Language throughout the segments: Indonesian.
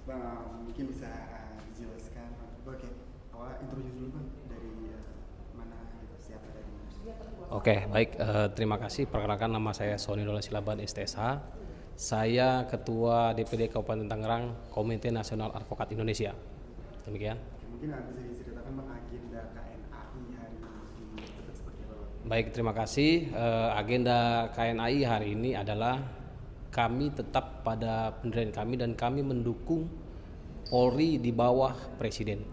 Bang, mungkin bisa dijelaskan. Oke, awal introduce dulu bang dari mana gitu, siapa dari mana? Oke, baik. Terima kasih. Perkenalkan, nama saya Sony Dola Silaban, STSH. Saya Ketua DPD Kabupaten Tangerang, Komite Nasional Advokat Indonesia. Demikian. Oke, mungkin bisa diceritakan bang agenda KNAI hari ini itu seperti apa bang? Baik, terima kasih. Agenda KNAI hari ini adalah kami tetap pada pendirian kami dan kami mendukung Polri di bawah Presiden.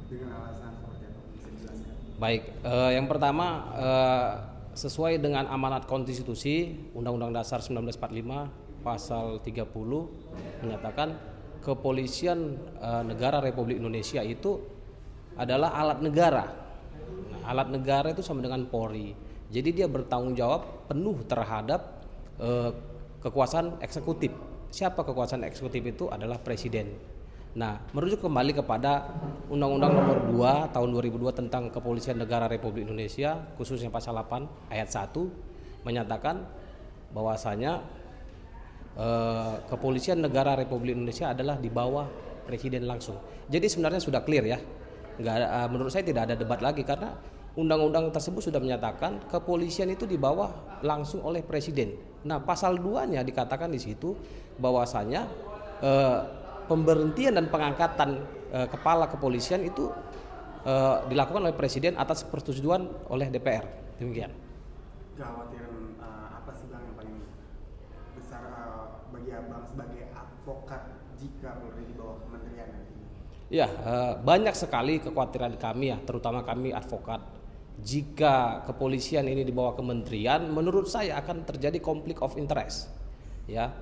Dengan alasan seperti apa? Bisa dijelaskan? Baik, yang pertama sesuai dengan amanat konstitusi Undang-Undang Dasar 1945 pasal 30 menyatakan kepolisian negara Republik Indonesia itu adalah alat negara. Nah, alat negara itu sama dengan Polri. Jadi dia bertanggung jawab penuh terhadap kekuasaan eksekutif. Siapa kekuasaan eksekutif itu? Adalah Presiden. Nah, merujuk kembali kepada Undang-Undang Nomor 2 Tahun 2002 tentang Kepolisian Negara Republik Indonesia, khususnya pasal 8 ayat 1 menyatakan bahwasanya Kepolisian Negara Republik Indonesia adalah di bawah Presiden langsung. Jadi sebenarnya sudah clear ya. Menurut saya tidak ada debat lagi karena undang-undang tersebut sudah menyatakan kepolisian itu di bawah langsung oleh Presiden. Nah, pasal 2-nya dikatakan di situ bahwasanya pemberhentian dan pengangkatan kepala kepolisian itu dilakukan oleh Presiden atas persetujuan oleh DPR. Demikian. Kekhawatiran apa sih bang yang paling besar bagi abang sebagai advokat jika Polri di bawah kementerian nanti? Ya, banyak sekali kekhawatiran kami ya, terutama kami advokat. Jika kepolisian ini di bawah kementerian, menurut saya akan terjadi konflik of interest. Ya,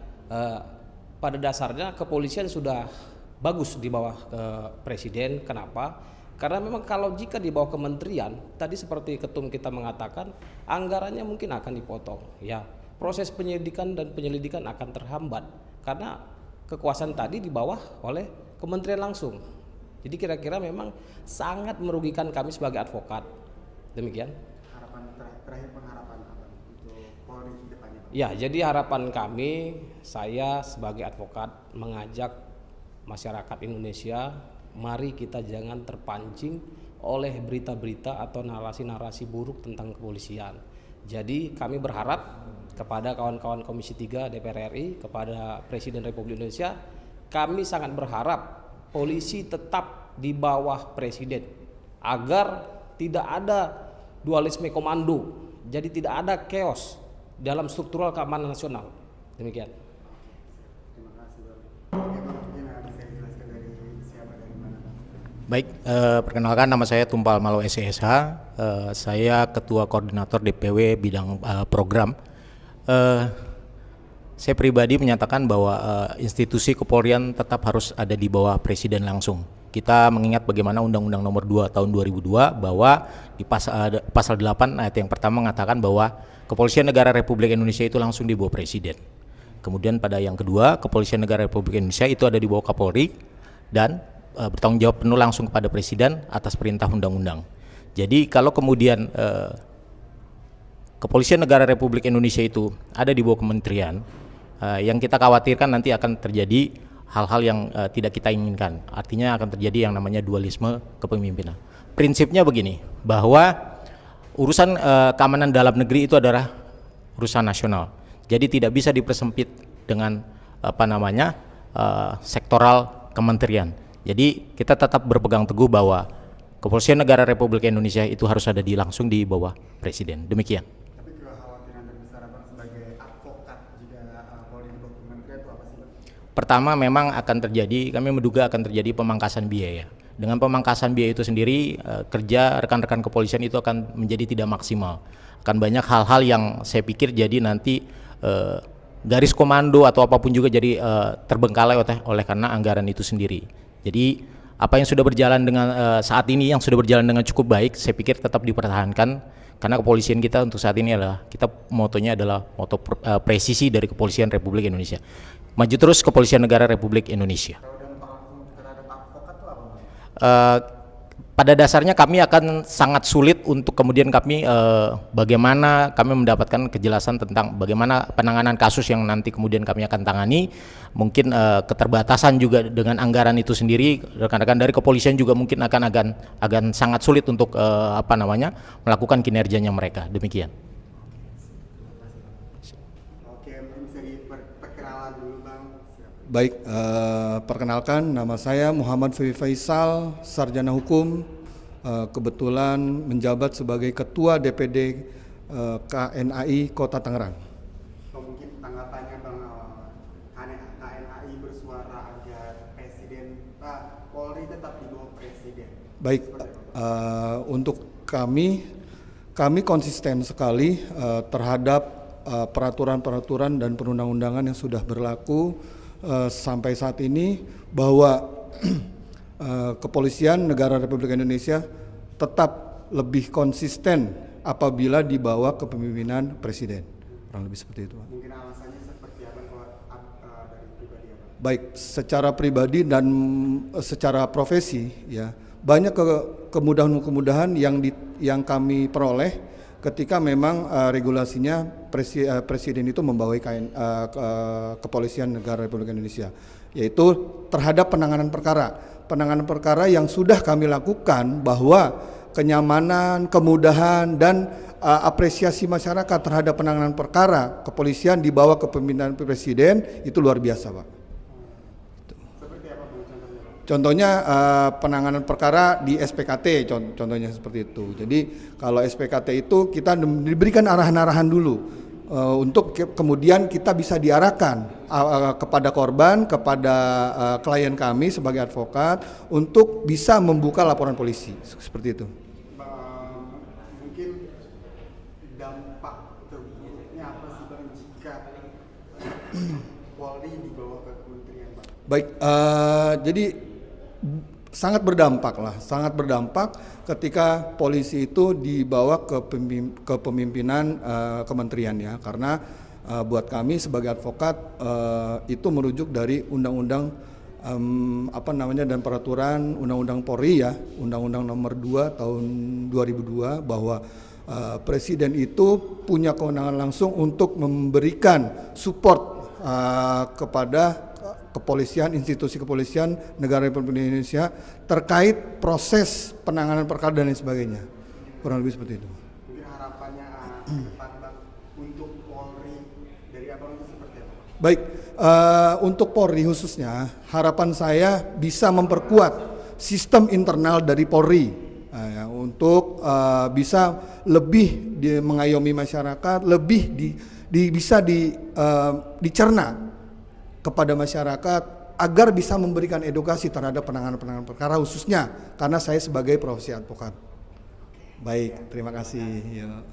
pada dasarnya kepolisian sudah bagus di bawah Presiden. Kenapa? Karena memang kalau jika di bawah kementerian, tadi seperti ketum kita mengatakan, anggarannya mungkin akan dipotong. Ya, proses penyelidikan dan penyelidikan akan terhambat karena kekuasaan tadi di bawah oleh kementerian langsung. Jadi kira-kira memang sangat merugikan kami sebagai advokat. Demikian. Harapan terakhir pengharapan apa untuk Polri di depannya bang? Ya, jadi harapan kami, saya sebagai advokat mengajak masyarakat Indonesia, mari kita jangan terpancing oleh berita-berita atau narasi-narasi buruk tentang kepolisian. Jadi kami berharap kepada kawan-kawan Komisi 3 DPR RI, kepada Presiden Republik Indonesia, kami sangat berharap polisi tetap di bawah Presiden agar tidak ada dualisme komando, jadi tidak ada chaos dalam struktural keamanan nasional. Demikian. Terima kasih bang. Oke bang, mungkin bisa dijelaskan dari siapa dari mana bang? Baik, perkenalkan nama saya Tumpal Malo SCSH, saya Ketua Koordinator DPW bidang program. Saya pribadi menyatakan bahwa institusi kepolisian tetap harus ada di bawah Presiden langsung. Kita mengingat bagaimana Undang-Undang Nomor 2 Tahun 2002 bahwa di pasal 8 ayat yang pertama mengatakan bahwa Kepolisian Negara Republik Indonesia itu langsung di bawah Presiden. Kemudian pada yang kedua, Kepolisian Negara Republik Indonesia itu ada di bawah Kapolri dan bertanggung jawab penuh langsung kepada Presiden atas perintah undang-undang. Jadi kalau kemudian Kepolisian Negara Republik Indonesia itu ada di bawah kementerian, yang kita khawatirkan nanti akan terjadi hal-hal yang tidak kita inginkan. Artinya akan terjadi yang namanya dualisme kepemimpinan. Prinsipnya begini, bahwa urusan keamanan dalam negeri itu adalah urusan nasional. Jadi tidak bisa dipersempit dengan sektoral kementerian. Jadi kita tetap berpegang teguh bahwa Kepolisian Negara Republik Indonesia itu harus ada langsung di bawah Presiden. Demikian. Tapi kekhawatiran terbesar abang sebagai advokat jika Polri di bawah kementerian itu apa sih bang? Pertama, memang akan terjadi, kami menduga akan terjadi pemangkasan biaya. Dengan pemangkasan biaya itu sendiri, kerja rekan-rekan kepolisian itu akan menjadi tidak maksimal. Akan banyak hal-hal yang saya pikir jadi nanti garis komando atau apapun juga jadi terbengkalai oleh karena anggaran itu sendiri. Jadi apa yang sudah berjalan dengan saat ini, yang sudah berjalan dengan cukup baik, saya pikir tetap dipertahankan. Karena kepolisian kita untuk saat ini adalah, kita motonya adalah moto presisi dari Kepolisian Republik Indonesia. Maju terus Kepolisian Negara Republik Indonesia. Kalau dampak langsung terhadap advokat itu apa bang? pada dasarnya kami akan sangat sulit untuk kemudian kami bagaimana kami mendapatkan kejelasan tentang bagaimana penanganan kasus yang nanti kemudian kami akan tangani. Mungkin keterbatasan juga dengan anggaran itu sendiri, rekan-rekan dari kepolisian juga mungkin akan sangat sulit untuk melakukan kinerjanya mereka. Demikian. Oke, bisa diperkenalan dulu Bang. Baik, perkenalkan nama saya Muhammad Febi Faisal, sarjana hukum, kebetulan menjabat sebagai Ketua DPD KNAI Kota Tangerang. Mungkin tanggapannya Bang, KNAI bersuara agar Polri tetap di bawah Presiden. Baik, untuk kami konsisten sekali terhadap peraturan-peraturan dan perundang-undangan yang sudah berlaku sampai saat ini, bahwa Kepolisian Negara Republik Indonesia tetap lebih konsisten apabila di bawah kepemimpinan Presiden. Kurang lebih seperti itu. Mungkin alasannya seperti apa kalau dari pribadi ya Bang? Baik, secara pribadi dan secara profesi ya, banyak kemudahan-kemudahan yang kami peroleh ketika memang regulasinya presiden itu membawai Kepolisian Negara Republik Indonesia, yaitu terhadap penanganan perkara yang sudah kami lakukan, bahwa kenyamanan, kemudahan dan apresiasi masyarakat terhadap penanganan perkara kepolisian di bawah kepemimpinan presiden itu luar biasa, Pak. Seperti apa Bang contohnya? Contohnya penanganan perkara di SPKT, contohnya seperti itu. Jadi kalau SPKT itu kita diberikan arahan-arahan dulu untuk kemudian kita bisa diarahkan kepada korban, kepada klien kami sebagai advokat untuk bisa membuka laporan polisi, seperti itu. Mungkin dampak terburuknya apa sih Bang jika Polri di bawah kementerian Bang? Baik, jadi sangat berdampak ketika polisi itu dibawa ke kepemimpinan kementerian ya, karena buat kami sebagai advokat itu merujuk dari undang-undang dan peraturan undang-undang Polri ya, Undang-Undang Nomor 2 Tahun 2002, bahwa presiden itu punya kewenangan langsung untuk memberikan support kepada kepolisian, institusi kepolisian negara Republik Indonesia terkait proses penanganan perkara dan lain sebagainya. Kurang lebih seperti itu. Mungkin harapannya ke depan Bang untuk Polri dari Abang itu seperti apa? Baik, untuk Polri khususnya harapan saya bisa memperkuat sistem internal dari Polri untuk bisa lebih mengayomi masyarakat, lebih bisa dicerna kepada masyarakat agar bisa memberikan edukasi terhadap penanganan perkara, khususnya karena saya sebagai profesi advokat. Baik, terima kasih. Ya.